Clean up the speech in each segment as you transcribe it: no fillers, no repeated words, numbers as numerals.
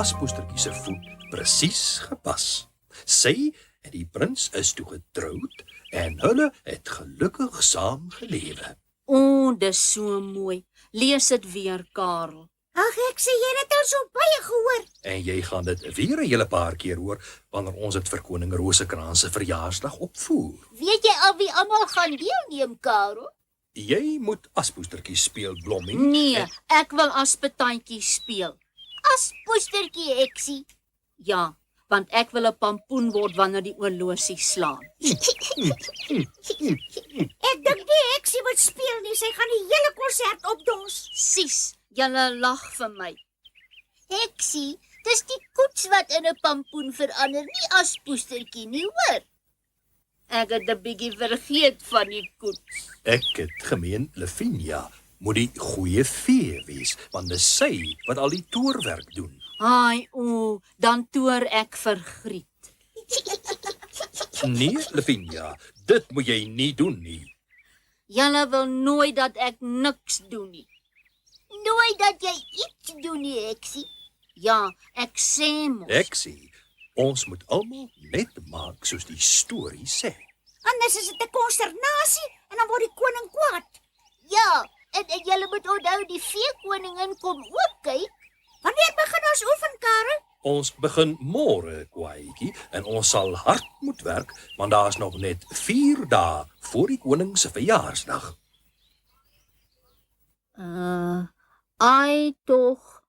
Aspoestertjie se voet presies gepas. Sy en die prins is toe getroud en hulle het gelukkig saam gelewe. O, dis so mooi. Lees dit weer, Karel. Ag, ek sê jy het al so baie gehoor. En jy gaan dit weer 'n hele paar keer hoor wanneer ons dit vir koning Rosekrans se verjaarsdag opvoer. Weet jy al wie almal gaan deelneem, Karel? Jy moet aspoestertjie speel, Blommie. Nee, ek wil aspetuintjie speel. As poestertjie Heksie. Ja, want ek wil 'n pampoen word wanneer die oorlosie slaan. Ek dink die Heksie moet speel nie, sy gaan die hele konsert opdons. Sis, julle lag vir my. Heksie, dis die koets wat in 'n pampoen verander, nie as poestertjie nie, hoor. Ek het 'n bietjie vergeet van die koets. Ek het gemeen Lavinia moet die goeie fee wees, want dis sy wat al die toorwerk doen. Ai, o, dan toer ek vir Griet. Nee, Lavinia, dit moet jy nie doen nie. Julle wil nooit dat ek niks doen nie. Nooit dat jy iets doen nie, Heksie. Ja, ek sê mos. Ek sê, ons moet almal net maak soos die storie sê. Anders is dit 'n konsternasie en dan word die koning kwaad. Ja, en julle moet onthou die veekoningin kom ook kyk. Wanneer begin ons oefen, Karel? Ons begin môre, Kwaadjie, en ons sal hard moet werk, want daar's nog net 4 dae voor die koning se verjaarsdag. Ai tog.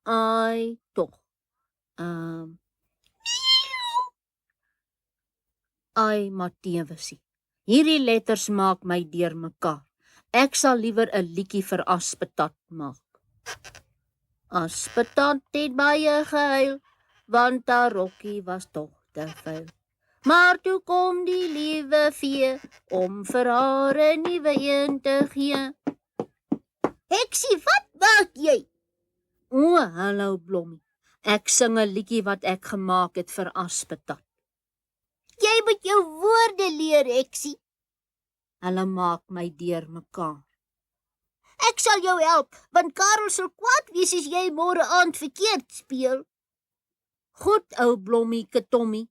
Ai, Mattewesie. Hierdie letters maak my deurmekaar. Ek sal liewer 'n liedjie vir Aspetat maak. Aspetat het baie gehuil, want haar rokkie was tog te vuil. Maar toe kom die liewe vee om vir haar 'n nuwe een te gee. Heksie, wat maak jy? O, hallo Blommie. Ek sing 'n liedjie wat ek gemaak het vir Aspetat. Jy moet jou woorde leer, Heksie. Hulle maak my deurmekaar. Ek sal jou help, want Karel sal kwaad wees as jy môre aand verkeerd speel. Goed, ou Blommie Ketommy.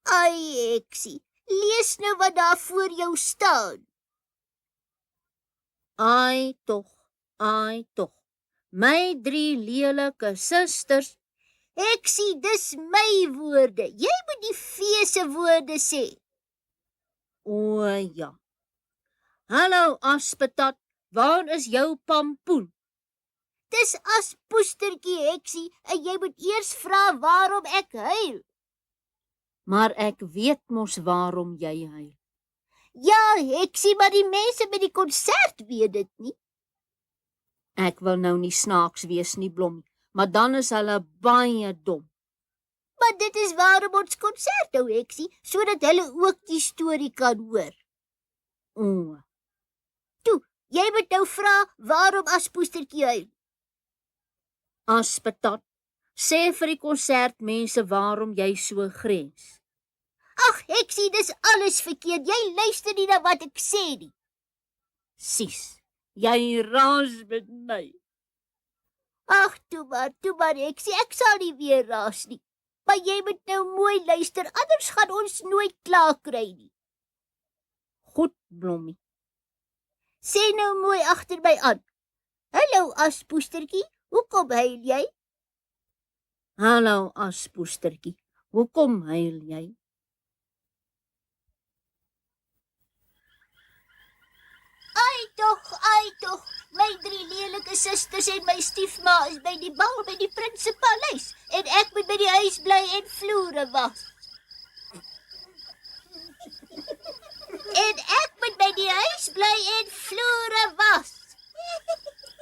Ai, Heksie, lees nou wat daar voor jou staan. Ai tog. My 3 lelike susters. Heksie, dis my woorde. Jy moet die fee se woorde sê. O ja. Hallo Aspetat, waar is jou pampoen? Dis as poestertjie, Heksie, en jy moet eers vra waarom ek huil. Maar ek weet mos waarom jy huil. Ja, Heksie, maar die mense by die konsert weet dit nie. Ek wil nou nie snaaks wees nie, Blommie, maar dan is hulle baie dom. Maar dit is waarom ons konsert hou, Heksie, sodat hulle ook die storie kan hoor. O, Toe, jy moet nou vra waarom as poestertjie huil. Aspetat, sê vir die konsertmense waarom jy so grens. Ag, Heksie, dis alles verkeerd. Jy luister nie na wat ek sê nie. Sis, jy raas met my. Ag, toe maar, Heksie, ek sal nie weer raas nie. Maar jy moet nou mooi luister, anders gaan ons nooit klaar kry nie. Goed, Blommie. Sê nou mooi agter my aan. Hallo, aspoestertjie, hoekom huil jy? Hallo Aspoestertjie, hoekom huil jy? Ai tog, my 3 lelike susters en my stiefma is by die bal by die prins se paleis en ek moet by die huis bly en vloere was.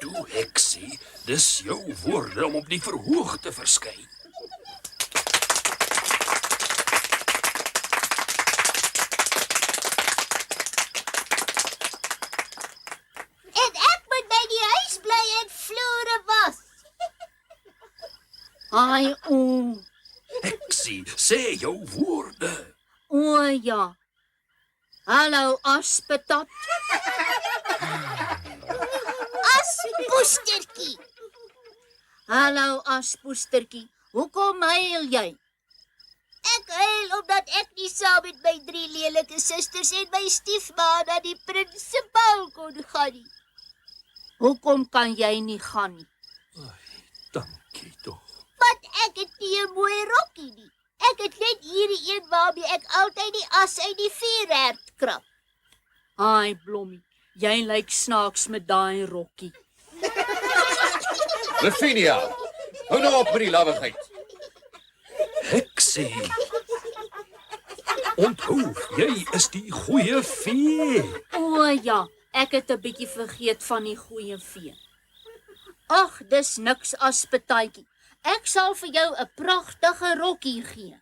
Toe, Heksie, dis jou woorde om op die verhoog te verskyn. En ek moet by die huis bly en vloere was. Ai, o, Heksie, sê jou woorde. o ja. Hallo Aspetat. Aspoestertjie. Hallo Aspoestertjie, Hoekom huil jy? Ek huil omdat ek nie saam met my 3 lelike susters en my stiefma na die prins se bal kon gaan nie. Hoekom kan jy nie gaan nie? Dankie tog. Want ek het nie 'n mooi rokkie nie. Ek het net hierdie een waarmee ek altyd die as uit die vuurherd krap. Ai, Blommie, jy lyk snaaks met daai rokkie. Lavinia, hou nou op met die lawigheid. Heksie. Onthou, jy is die goeie vee. O ja, ek het 'n bietjie vergeet van die goeie vee. Ag, dis niks as partytjie. Ek sal vir jou 'n pragtige rokkie gee.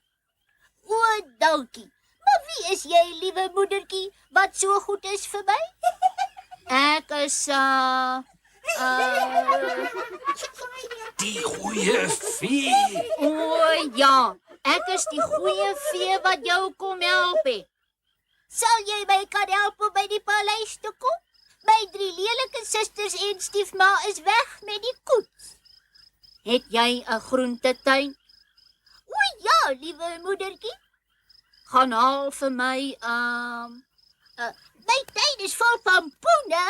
O, dankie. Maar wie is jy, liewe moedertjie, wat so goed is vir my? Ek is Die goeie vee. o ja, ek is die goeie vee wat jou kom help het. Sal jy my kan help om by die paleis te kom? My 3 lelike susters en stiefma is weg met die koets. Het jy 'n groentetuin? O ja, liewe moedertjie. Gaan haal vir my My tuin is vol pompoene.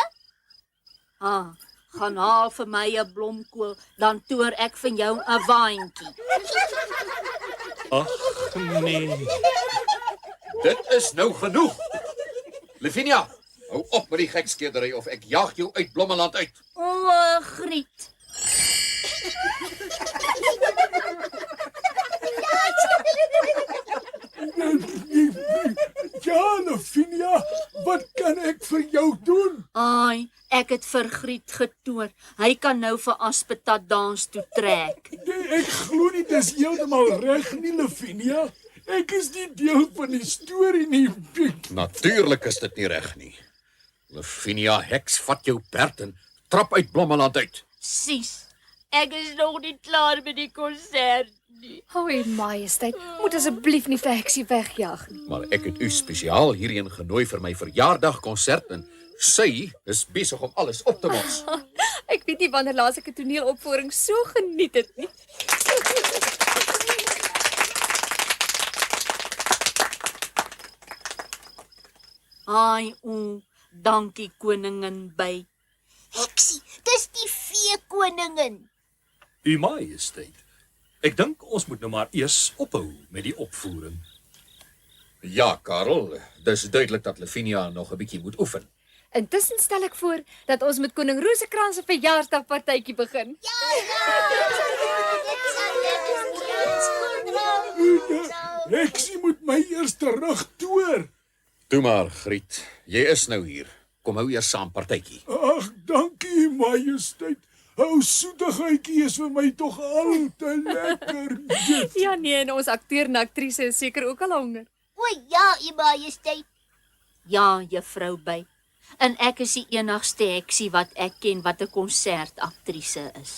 gaan haal vir my 'n blomkool, dan toer ek vir jou 'n waantjie. Ag nee. Dit is nou genoeg. Lavinia, hou op met die gekskedery of ek jaag jou uit Blommeland uit. O, Griet. Ja, Lavinia, wat kan ek vir jou doen? Ai, ek het vir Griet getoer. Hy kan nou vir Aspetat dans toe trek. Nee, ek glo nie dis heeltemal reg nie, Lavinia. Ek is nie deel van die storie nie. Natuurlik is dit nie reg nie. Lavinia heks vat jou perd en trap uit Blommeland uit. Sis, ek is nog nie klaar met die konsert nie. Hoi, Majesteit, moet asseblief nie vir Heksie wegjaag nie. Maar ek het u spesiaal hierheen genooi vir my verjaardagkonsert en sy is besig om alles op te mos. Ek weet nie wanneer laas ek 'n toneelopvoering so geniet het nie. Ai, dankie koningin by. Heksie, dis die vee koningin. U Majesteit. Ek dink ons moet nou maar eers ophou met die opvoering. Ja, Karel, dis duidelik dat Lavinia nog 'n bietjie moet oefen. Intussen stel ek voor dat ons met koning Rosekrans se verjaarsdagpartytjie begin. Heksie moet my eers terug toer. Toe maar, Griet, jy is nou hier. Kom hou eers saam partytjie. Ag, dankie, Majesteit. Ou soetigheidjie is vir my tog al te lekker. Ja nee, en ons akteur en aktrise is seker ook al honger. O ja, u majesteit. Ja, juffrou by. En ek is die enigste heksie wat ek ken wat 'n konsertaktrise is.